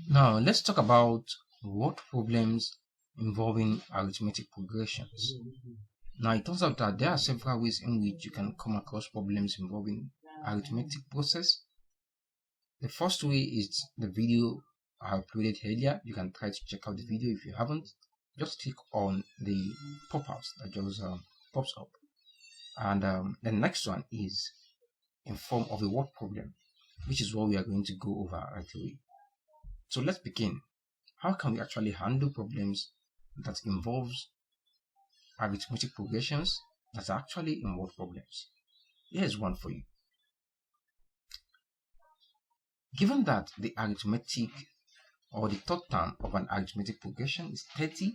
Now let's talk about word problems involving arithmetic progressions. Now it turns out that there are several ways in which you can come across problems involving arithmetic process. The first way is the video I uploaded earlier. You can try to check out the video if you haven't. Just click on the pop-ups that just pops up. And the next one is in form of a word problem, which is what we are going to go over right away. So let's begin. How can we actually handle problems that involves arithmetic progressions that are actually in word problems? Here's one for you. Given that the arithmetic or the third term of an arithmetic progression is 30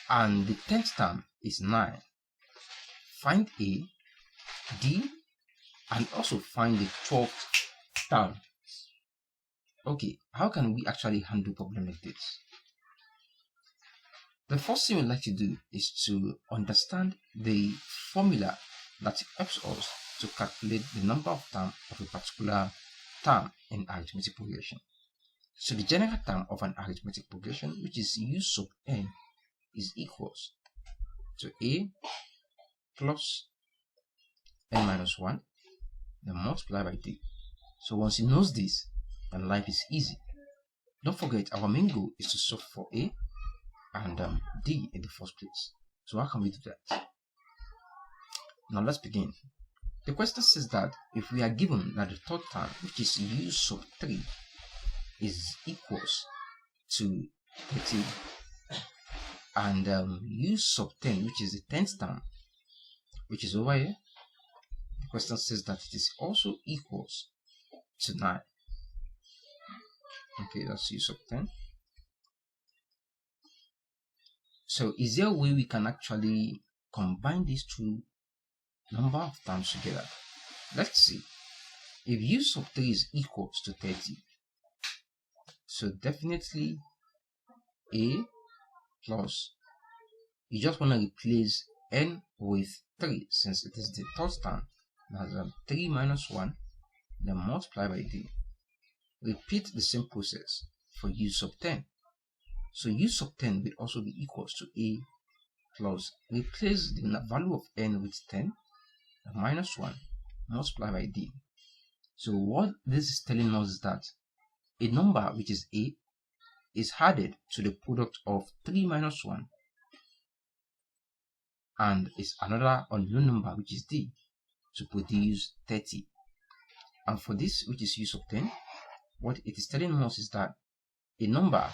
and the 10th term is 9, find A, D, and also find the 12th term. Okay, how can we actually handle a problem like this? The first thing we'd like to do is to understand the formula that helps us to calculate the number of terms of a particular term in arithmetic progression. So the general term of an arithmetic progression, which is u sub n, is equals to a plus n minus 1, then multiply by d. So once you know this, then life is easy. Don't forget, our main goal is to solve for a and d in the first place. So how can we do that? Now let's begin. The question says that if we are given that the third term, which is u sub 3, is equals to 30, and u sub 10, which is the 10th term, which is over here, the question says that it is also equals to 9. Okay, that's u sub 10. So is there a way we can actually combine these two number of terms together? Let's see. If u sub 3 is equals to 30, so definitely a plus, you just want to replace n with 3 since it is the third term. That's 3 minus 1, then multiply by d. Repeat the same process for u sub 10. So u sub 10 will also be equals to a plus, replace the value of n with 10, minus 1, multiply by d. So what this is telling us is that a number which is a is added to the product of 3 minus 1 and is another unknown number which is d to produce 30. And for this, which is u sub 10, what it is telling us is that a number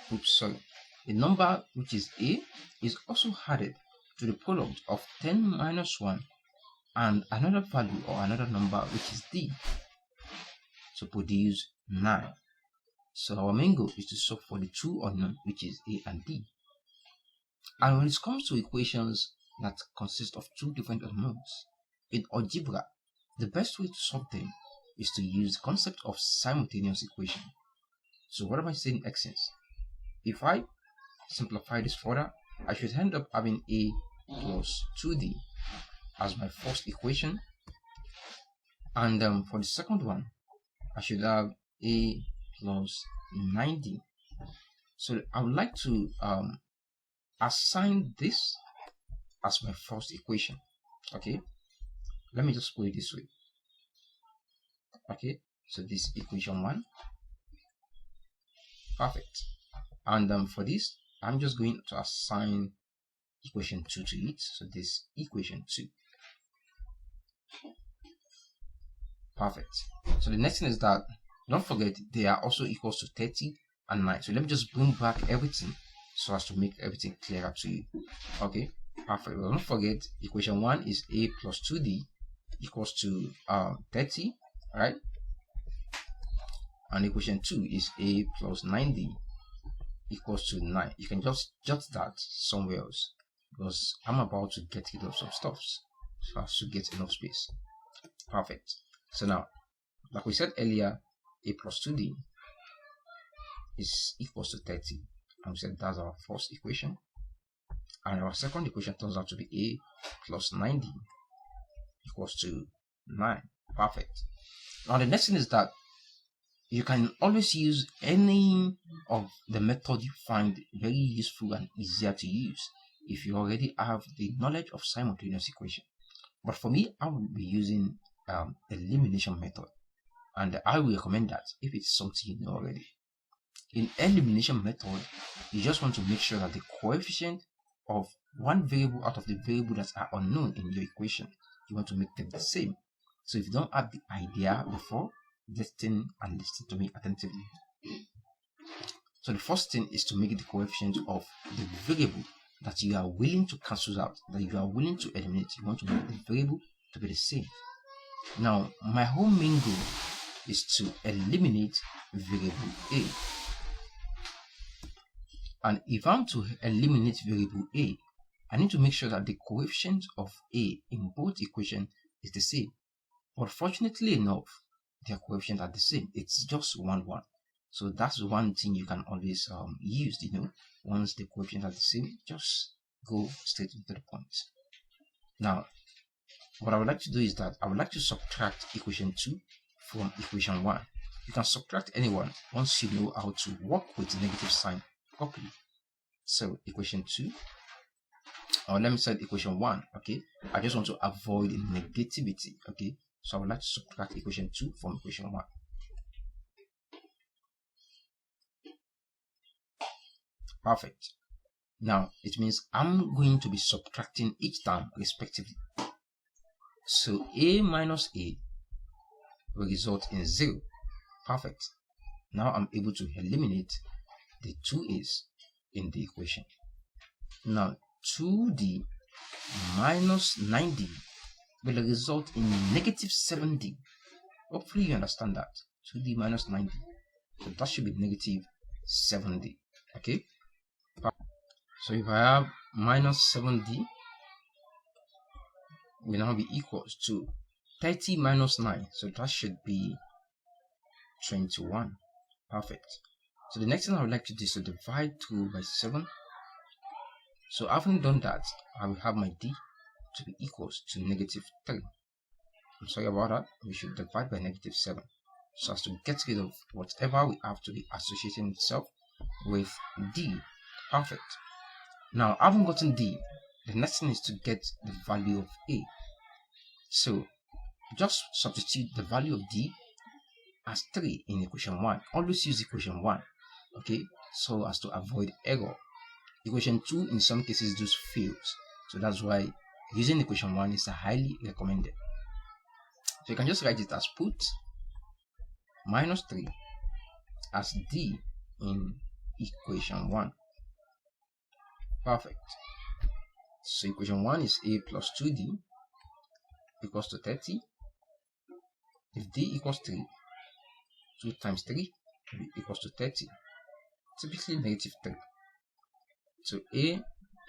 which is a is also added to the product of 10 minus 1 and another value or another number which is d to produce 9. So our main goal is to solve for the two unknown, which is a and d. And when it comes to equations that consist of two different unknowns, in algebra, the best way to solve them is to use the concept of simultaneous equation. So what am I saying in essence? If I simplify this further, I should end up having a plus 2d as my first equation, and for the second one, I should have a plus 9d. So I would like to assign this as my first equation. Okay, let me just put it this way. Okay, so this equation 1, perfect. And for this, I'm just going to assign equation 2 to it. So this equation 2, perfect. So the next thing is that don't forget they are also equals to 30 and 9. So let me just bring back everything so as to make everything clearer to you. Okay, perfect. Well, don't forget equation 1 is a plus 2d equals to 30, right? And equation 2 is a plus 9d equals to 9. You can just jot that somewhere else because I'm about to get rid of some stuff so as to get enough space. Perfect. So now, like we said earlier, a plus 2d is equals to 30, and we said that's our first equation. And our second equation turns out to be A plus 9D equals to 9. Perfect. Now the next thing is that you can always use any of the method you find very useful and easier to use if you already have the knowledge of simultaneous equation. But for me, I will be using elimination method, and I will recommend that if it's something you know already. In elimination method, you just want to make sure that the coefficient of one variable out of the variable that are unknown in your equation, you want to make them the same. So if you don't have the idea before, listen to me attentively. So the first thing is to make the coefficient of the variable that you are willing to cancel out, that you are willing to eliminate. You want to make the variable to be the same. Now, my whole main goal is to eliminate variable A. And if I'm to eliminate variable A, I need to make sure that the coefficient of A in both equations is the same. But fortunately enough, their coefficients are the same. It's just 1, 1. So that's one thing you can always use, once the coefficients are the same, just go straight to the point. Now, what I would like to do is that I would like to subtract equation 2 from equation 1. You can subtract any one once you know how to work with the negative sign properly. So equation 2, or let me say equation 1, okay? I just want to avoid negativity, okay? So I would like to subtract equation 2 from equation 1. Perfect. Now, it means I'm going to be subtracting each term respectively. So A minus A will result in 0. Perfect. Now I'm able to eliminate the 2A's in the equation. Now, 2D minus 9D will result in negative 7D. Hopefully you understand that. 2D minus 9D. So that should be negative 7D. Okay? So if I have minus 7D, will now be equals to 30 minus 9. So that should be 21. Perfect. So the next thing I would like to do is to divide 2 by 7. So having done that, I will have my D to be equals to negative 3. I'm sorry about that. We should divide by negative 7 so as to get rid of whatever we have to be associating itself with D. Perfect. Now, having gotten D, the next thing is to get the value of A. So just substitute the value of D as 3 in equation 1. Always use equation 1, okay, so as to avoid error. Equation 2 in some cases just fails, so that's why using equation 1 is highly recommended. So you can just write it as put minus 3 as D in equation 1. Perfect. So equation 1 is A plus 2D equals to 30. If D equals 3, 2 times 3 equals to 30. Typically negative 3. So A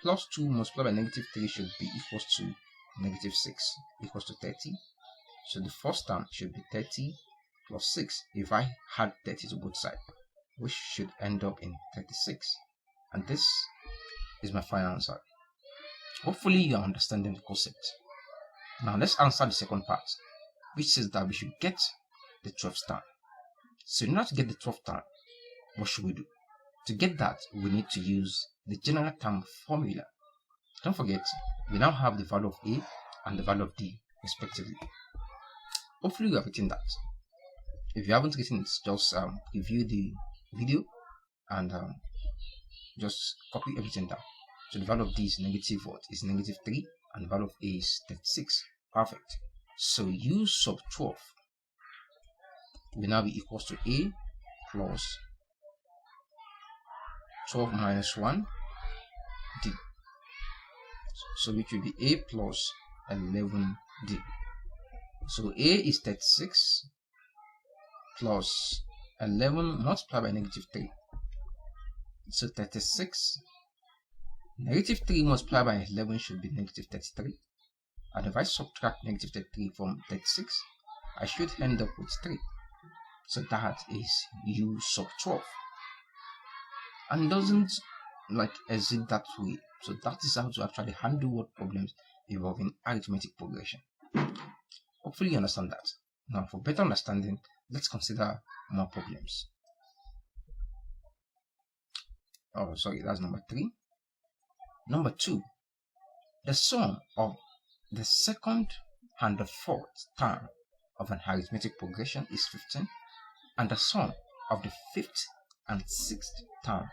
plus 2 multiplied by negative 3 should be equals to negative 6 equals to 30. So the first term should be 30 plus 6 if I had 30 to both sides, which should end up in 36. And this is my final answer. Hopefully you are understanding the concept. Now let's answer the second part, which says that we should get the 12th term. So in order to get the 12th term, what should we do? To get that, we need to use the general term formula. Don't forget, we now have the value of A and the value of D respectively. Hopefully you have written that. If you haven't written it, just review the video and just copy everything down. So the value of D is negative what? Is negative 3 and the value of A is 36. Perfect. So U sub 12 will now be equals to A plus 12 minus 1 D. So which will be A plus 11 D. So A is 36 plus 11 multiplied by negative 3. So 36. Negative 3 multiplied by 11 should be negative 33. And if I subtract negative 33 from 36, I should end up with 3. So that is U sub 12. And doesn't exit that way. So that is how to actually handle word problems involving arithmetic progression. Hopefully you understand that. Now, for better understanding, let's consider more problems. Oh, sorry, that's number 3. Number 2, the sum of the second and the fourth term of an arithmetic progression is 15, and the sum of the fifth and sixth term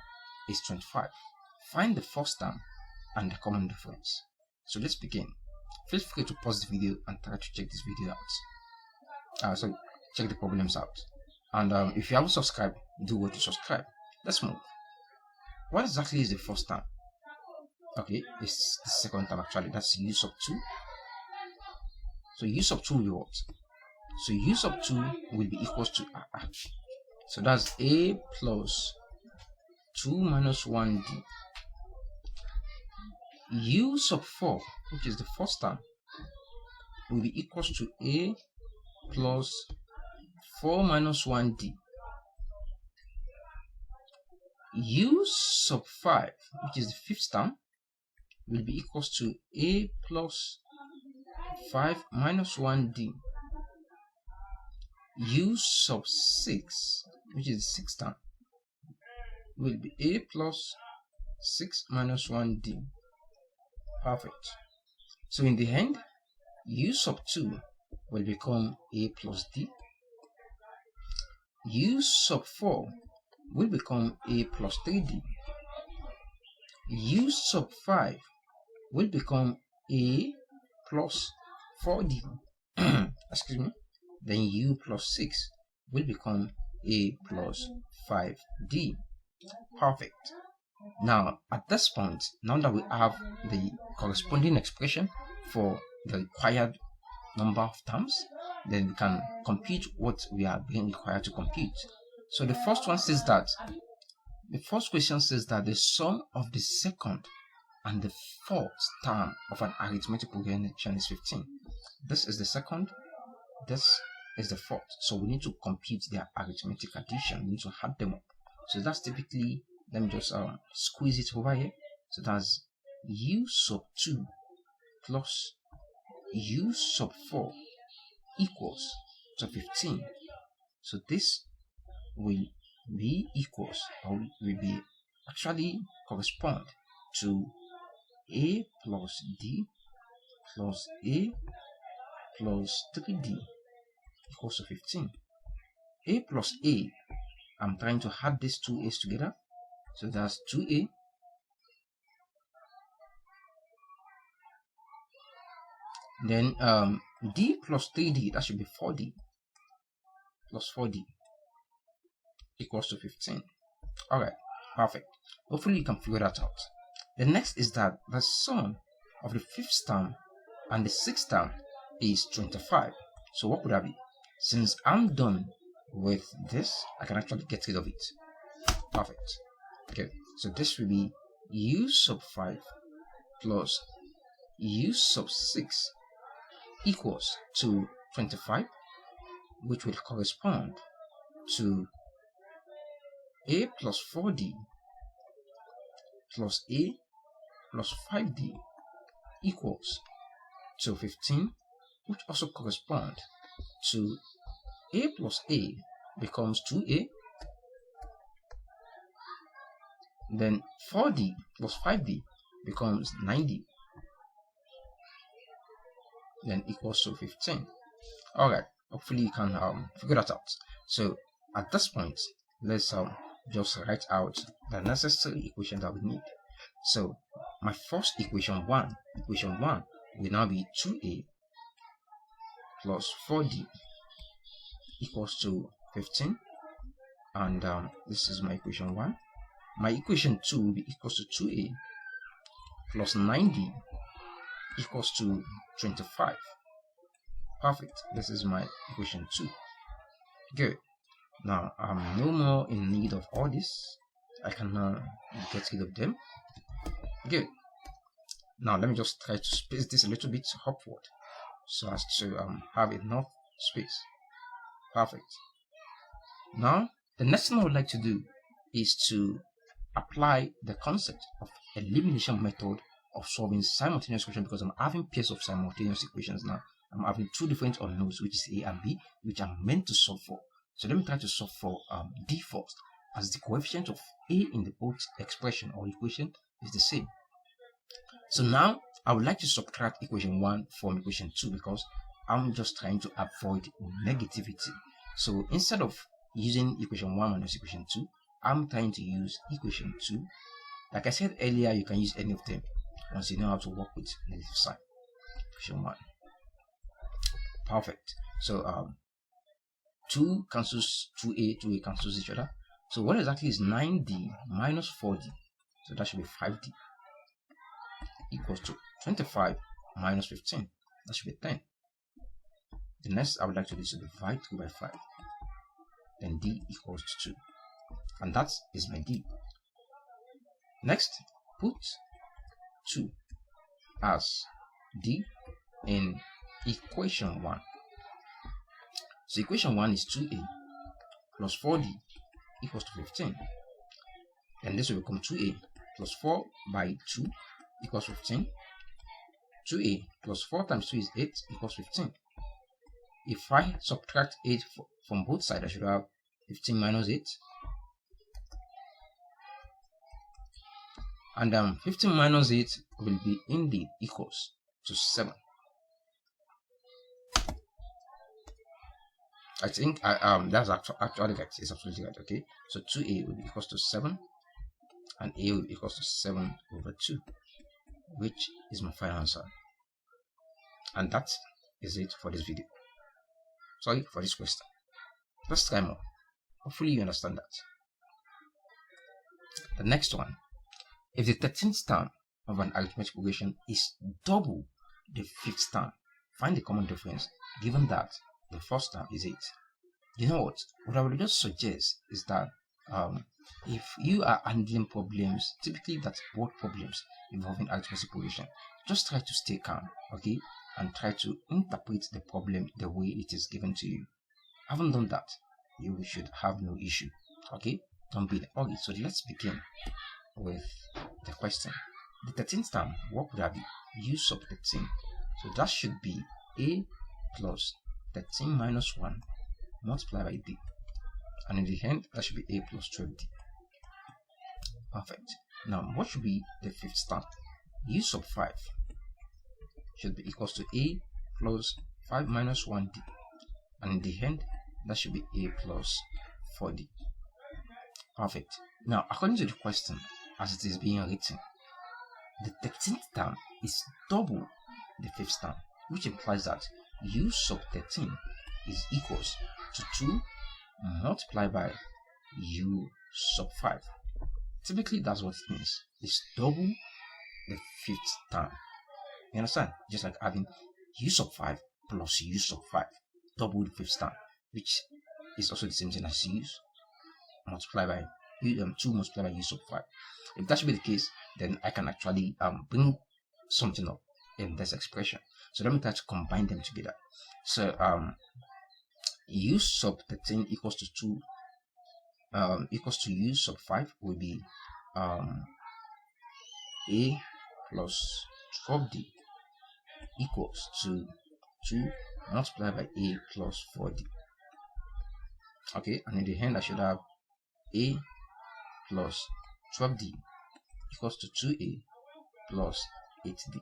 is 25. Find the first term and the common difference. So let's begin. Feel free to pause the video and try to check this video out. So check the problems out. And if you haven't subscribed, do what to subscribe. Let's move. What exactly is the first term? Okay, it's the second term actually. That's u sub 2. So u sub 2 will be what? So u sub 2 will be equals to so that's a plus 2 minus 1d. U sub 4, which is the first term, will be equals to a plus 4 minus 1d. U sub 5, which is the fifth term, will be equals to a plus 5 minus 1d. U sub 6, which is the sixth term, will be a plus 6 minus 1d. Perfect. So in the end, u sub 2 will become a plus d. U sub 4 will become a plus 3d. U sub 5 will become a plus 4d. Excuse me. Then u plus 6 will become a plus 5d. Perfect. Now, at this point, now that we have the corresponding expression for the required number of terms, then we can compute what we are being required to compute. So the first one says that, the first question says that the sum of the second and the fourth term of an arithmetic progression is 15. This is the second, this is the fourth. So we need to compute their arithmetic addition. We need to add them up. So that's typically, let me just squeeze it over here. So that's u sub 2 plus u sub 4 equals to 15. So this will be equals, or will be actually correspond to a plus d plus a plus 3d equals to 15. A plus a, I'm trying to add these two a's together. So that's 2a then d plus 3d, that should be 4d plus 4d equals to 15. Alright, perfect. Hopefully you can figure that out. The next is that the sum of the fifth term and the sixth term is 25. So what would that be? Since I'm done with this, I can actually get rid of it. Perfect. Okay, so this will be u sub 5 plus u sub 6 equals to 25, which will correspond to a plus 4d plus a plus 5d equals to 15, which also correspond to a plus a becomes 2a, then 4d plus 5d becomes 9d, then equals to 15. Alright, hopefully you can figure that out. So at this point, let's just write out the necessary equation that we need. So my first equation 1 will now be 2a plus 4d equals to 15, and this is my equation 1. My equation 2 will be equals to 2a plus 9d equals to 25. Perfect. This is my equation 2. Good. Now I'm no more in need of all this. I can now get rid of them. Good. Now let me just try to space this a little bit upward so as to have enough space. Perfect. Now the next thing I would like to do is to apply the concept of elimination method of solving simultaneous equations, because I'm having pairs of simultaneous equations now. I'm having two different unknowns, which is A and B, which I'm meant to solve for. So let me try to solve for D first, as the coefficient of A in the both expression or equation is the same. So now I would like to subtract equation 1 from equation 2, because I'm just trying to avoid negativity. So instead of using equation 1 minus equation 2, I'm trying to use equation 2. Like I said earlier, you can use any of them once you know how to work with negative sign. Equation 1. Perfect. So 2 cancels 2a, 2a cancels each other. So what exactly is 9d minus 4d? So that should be 5d equals to 25 minus 15. That should be 10. The next I would like to do is to divide 2 by 5. Then d equals to 2. And that is my d. Next, put 2 as d in equation 1. So equation 1 is 2a plus 4d equals to 15. And this will become 2a plus 4 by 2 equals 15. 2a plus 4 times 2 is 8 equals 15. If I subtract 8 from both sides, I should have 15 minus 8. And 15 minus 8 will be indeed equals to 7. I think that's actually right. It's absolutely right. Okay, so 2a will be equals to 7, and a will be equals to 7 over 2, which is my final answer. And that is it for this video. Sorry for this question. Let's try more. Hopefully you understand that. The next one: if the 13th term of an arithmetic progression is double the 5th term, find the common difference given that the first term is 8. You know what I would just suggest is that if you are handling problems, typically that's word problems involving arithmetic progression, just try to stay calm, okay, and try to interpret the problem the way it is given to you. Having done that, you should have no issue, okay? Don't be in a hurry. So let's begin with the question. The 13th term, what would have been u sub 13? So that should be a plus 13 minus 1 multiplied by d, and in the end that should be a plus 12d. Perfect. Now what should be the 5th term? U sub 5 should be equals to a plus 5 minus 1d, and in the end that should be a plus 4d. Perfect. Now according to the question as it is being written, the 13th term is double the 5th term, which implies that u sub 13 is equals to 2 multiplied by u sub 5. Typically that's what it means. It's double the 5th term. You understand? Just like having u sub 5 plus u sub 5, double the 5th term, which is also the same thing as u multiplied by 2 multiplied by u sub 5. If that should be the case, then I can actually bring something up in this expression. So let me try to combine them together. So u sub 13 equals to 2 equals to u sub 5 will be a plus 12d equals to 2 multiplied by a plus 4d. Okay, and in the end I should have a plus 12d equals to 2a plus 8d.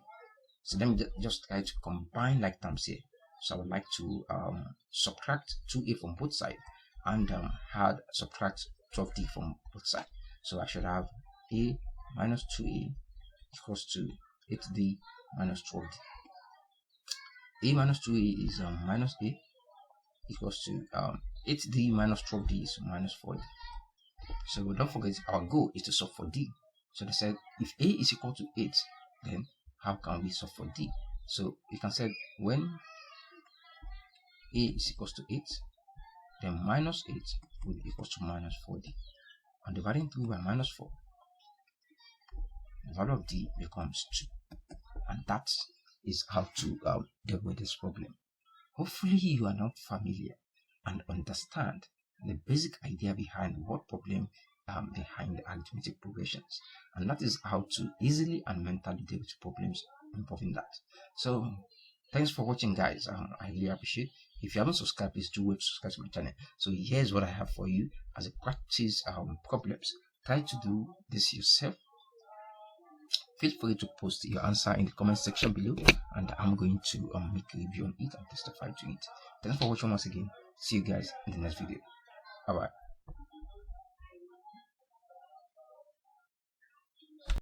So let me just try to combine like terms here. So I would like to subtract 2a from both sides and subtract 12d from both sides. So I should have a minus 2a equals to 8d minus 12d. A minus 2a is minus a equals to 8d minus 12d is minus 4d. So don't forget our goal is to solve for d. So they said if a is equal to 8, then how can we solve for d? So you can say when a is equals to 8, then minus 8 will be equals to minus 4d. And dividing through by minus 4, the value of d becomes 2. And that is how to deal with this problem. Hopefully you are now familiar and understand the basic idea behind word problem behind the arithmetic progressions, and that is how to easily and mentally deal with problems involving that. So thanks for watching, guys. I really appreciate. If you haven't subscribed, please do wait to subscribe to my channel. So here's what I have for you as a practice problems. Try to do this yourself. Feel free to post your answer in the comment section below, and I'm going to make a review on it and testify to it. Thanks for watching once again. See you guys in the next video. Bye bye.